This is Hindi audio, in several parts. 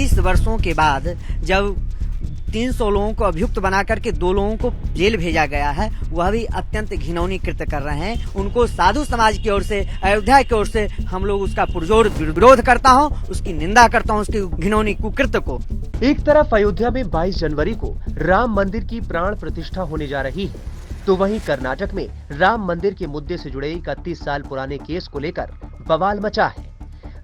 30 वर्षों के बाद जब 300 लोगों को अभियुक्त बना करके 2 लोगों को जेल भेजा गया है, वह भी अत्यंत घिनौनी कृत्य कर रहे हैं। उनको साधु समाज की ओर से, अयोध्या की ओर से हम लोग उसका पुरजोर विरोध करता हूं, उसकी निंदा करता हूं, उसकी घिनौनी कुकृत्य को। एक तरफ अयोध्या में 22 जनवरी को राम मंदिर की प्राण प्रतिष्ठा होने जा रही है, तो वहीं कर्नाटक में राम मंदिर के मुद्दे से जुड़े 31 साल पुराने केस को लेकर बवाल मचा है।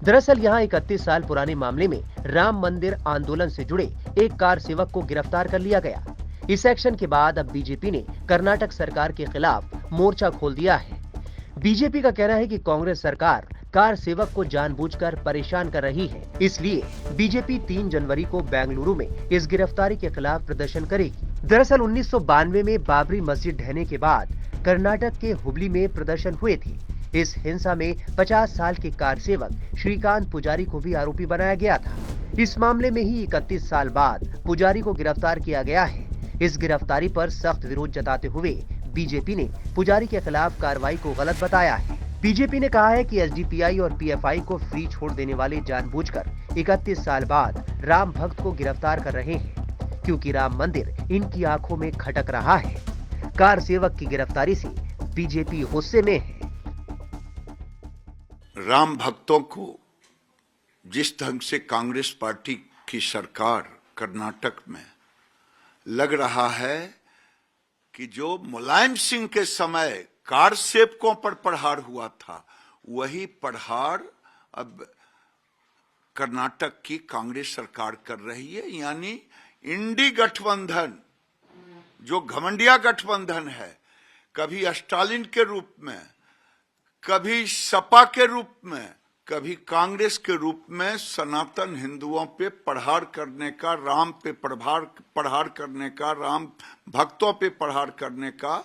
दरअसल यहां 31 साल पुराने मामले में राम मंदिर आंदोलन से जुड़े एक कार सेवक को गिरफ्तार कर लिया गया। इस एक्शन के बाद अब बीजेपी ने कर्नाटक सरकार के खिलाफ मोर्चा खोल दिया है। बीजेपी का कहना है कि कांग्रेस सरकार कार सेवक को जानबूझकर परेशान कर रही है, इसलिए बीजेपी 3 जनवरी को बेंगलुरु में इस गिरफ्तारी के खिलाफ प्रदर्शन करेगी। दरअसल 1992 में बाबरी मस्जिद ढहने के बाद कर्नाटक के हुबली में प्रदर्शन हुए थे। इस हिंसा में 50 साल के कार सेवक श्रीकांत पुजारी को भी आरोपी बनाया गया था। इस मामले में ही 31 साल बाद पुजारी को गिरफ्तार किया गया है। इस गिरफ्तारी पर सख्त विरोध जताते हुए बीजेपी ने पुजारी के खिलाफ कार्रवाई को गलत बताया है। बीजेपी ने कहा है कि एसडीपीआई और पीएफआई को फ्री छोड़ देने वाले जानबूझकर 31 साल बाद राम भक्त को गिरफ्तार कर रहे हैं, क्योंकि राम मंदिर इनकी आंखों में खटक रहा है। कार सेवक की गिरफ्तारी से बीजेपी गुस्से में है। राम भक्तों को जिस ढंग से कांग्रेस पार्टी की सरकार कर्नाटक में लग रहा है कि जो मुलायम सिंह के समय कार सेवकों पर प्रहार हुआ था, वही प्रहार अब कर्नाटक की कांग्रेस सरकार कर रही है। यानी इंडी गठबंधन, जो घमंडिया गठबंधन है, कभी स्टालिन के रूप में, कभी सपा के रूप में, कभी कांग्रेस के रूप में सनातन हिंदुओं पे प्रहार करने का, राम पे प्रहार करने का, राम भक्तों पे प्रहार करने का,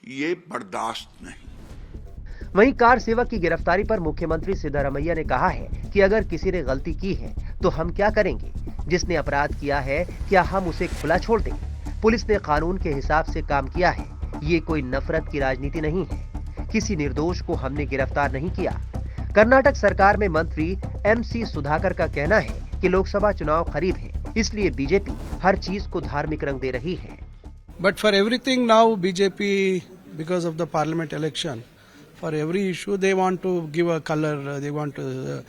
ये बर्दाश्त नहीं। वहीं कार सेवक की गिरफ्तारी पर मुख्यमंत्री सिद्धरामैया ने कहा है कि अगर किसी ने गलती की है तो हम क्या करेंगे? जिसने अपराध किया है क्या हम उसे खुला छोड़ दें? पुलिस ने कानून के हिसाब से काम किया है। ये कोई नफरत की राजनीति नहीं है। किसी निर्दोष को हमने गिरफ्तार नहीं किया। कर्नाटक सरकार में मंत्री एमसी सुधाकर का कहना है कि लोकसभा चुनाव करीब है, इसलिए बीजेपी हर चीज को धार्मिक रंग दे रही है। But for everything now BJP, because of the parliament election, for every issue they want to give a color, they want to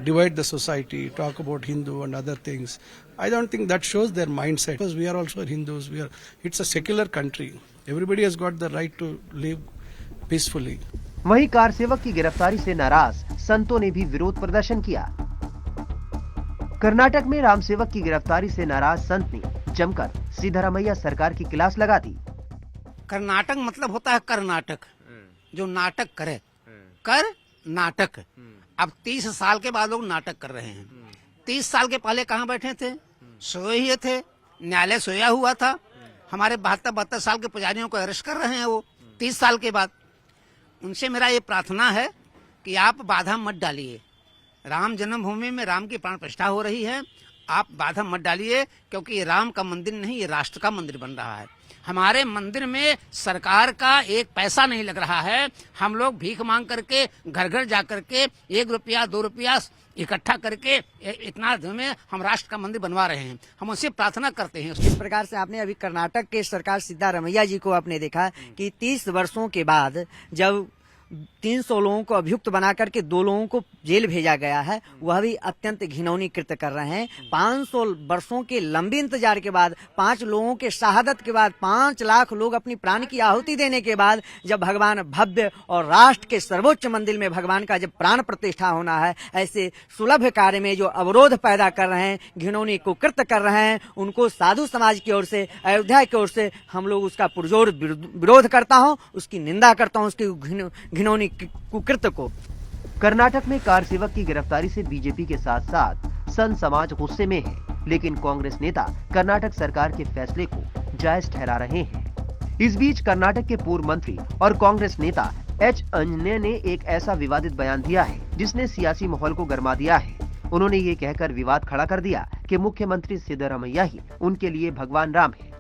divide the society, talk about Hindu and other things. I don't think that shows their mindset, because we are also Hindus. It's a secular country. Everybody has got the right to live peacefully. वहीं कार सेवक की गिरफ्तारी से नाराज संतों ने भी विरोध प्रदर्शन किया। कर्नाटक में राम सेवक की गिरफ्तारी से नाराज संत ने जमकर सिद्धरामैया सरकार की क्लास लगा दी। कर्नाटक मतलब होता है कर्नाटक, जो नाटक करे, कर नाटक। अब 30 साल के बाद लोग नाटक कर रहे हैं। 30 साल के पहले कहाँ बैठे थे? सोए ही थे, न्यायालय सोया हुआ था। हमारे 72 साल के पुजारियों को अरेस्ट कर रहे हैं वो 30 साल के बाद। उनसे मेरा ये प्रार्थना है कि आप बाधा मत डालिए। राम जन्मभूमि में राम की प्राण प्रतिष्ठा हो रही है, आप बाधा मत डालिए, क्योंकि ये राम का मंदिर नहीं, ये राष्ट्र का मंदिर बन रहा है। हमारे मंदिर में सरकार का एक पैसा नहीं लग रहा है। हम लोग भीख मांग करके, घर घर जा करके 1 रुपया 2 रुपया इकट्ठा करके इतना में हम राष्ट्र का मंदिर बनवा रहे हैं। हम उनसे प्रार्थना करते हैं। इस प्रकार से आपने अभी कर्नाटक के सरकार सिद्धरामैया जी को आपने देखा कि 30 वर्षों के बाद जब 300 लोगों को अभियुक्त बना करके 2 लोगों को जेल भेजा गया है, वह भी अत्यंत घिनौनी कृत्य कर रहे हैं। 500 वर्षों के लंबे इंतजार के बाद, 5 लोगों के शहादत के बाद, 5 लाख लोग अपनी प्राण की आहुति देने के बाद, जब भगवान भव्य और राष्ट्र के सर्वोच्च मंदिर में भगवान का जब प्राण प्रतिष्ठा होना है, ऐसे सुलभ कार्य में जो अवरोध पैदा कर रहे हैं, घिनौनी कुकृत्य कर रहे हैं, उनको साधु समाज की ओर से, अयोध्या की ओर से हम लोग उसका पुरजोर विरोध करता हूँ, उसकी निंदा करता हूँ, उसकी घिनौनी कुकृत्य को। कर्नाटक में कार सेवक की गिरफ्तारी से बीजेपी के साथ साथ संत समाज गुस्से में है, लेकिन कांग्रेस नेता कर्नाटक सरकार के फैसले को जायज ठहरा रहे हैं। इस बीच कर्नाटक के पूर्व मंत्री और कांग्रेस नेता एच अंजने ने एक ऐसा विवादित बयान दिया है जिसने सियासी माहौल को गरमा दिया है। उन्होंने ये कहकर विवाद खड़ा कर दिया कि मुख्यमंत्री सिद्धरामैया ही उनके लिए भगवान राम है।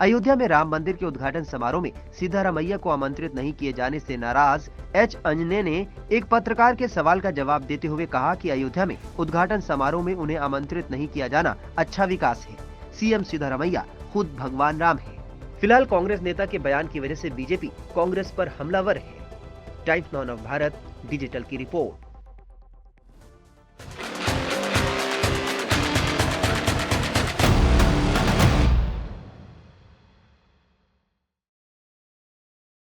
अयोध्या में राम मंदिर के उद्घाटन समारोह में सिद्धारमैया को आमंत्रित नहीं किए जाने से नाराज एच अंजने ने एक पत्रकार के सवाल का जवाब देते हुए कहा कि अयोध्या में उद्घाटन समारोह में उन्हें आमंत्रित नहीं किया जाना अच्छा विकास है। सीएम सिद्धारमैया खुद भगवान राम है। फिलहाल कांग्रेस नेता के बयान की वजह से बीजेपी कांग्रेस पर हमलावर है। Times now of Bharat digital की रिपोर्ट।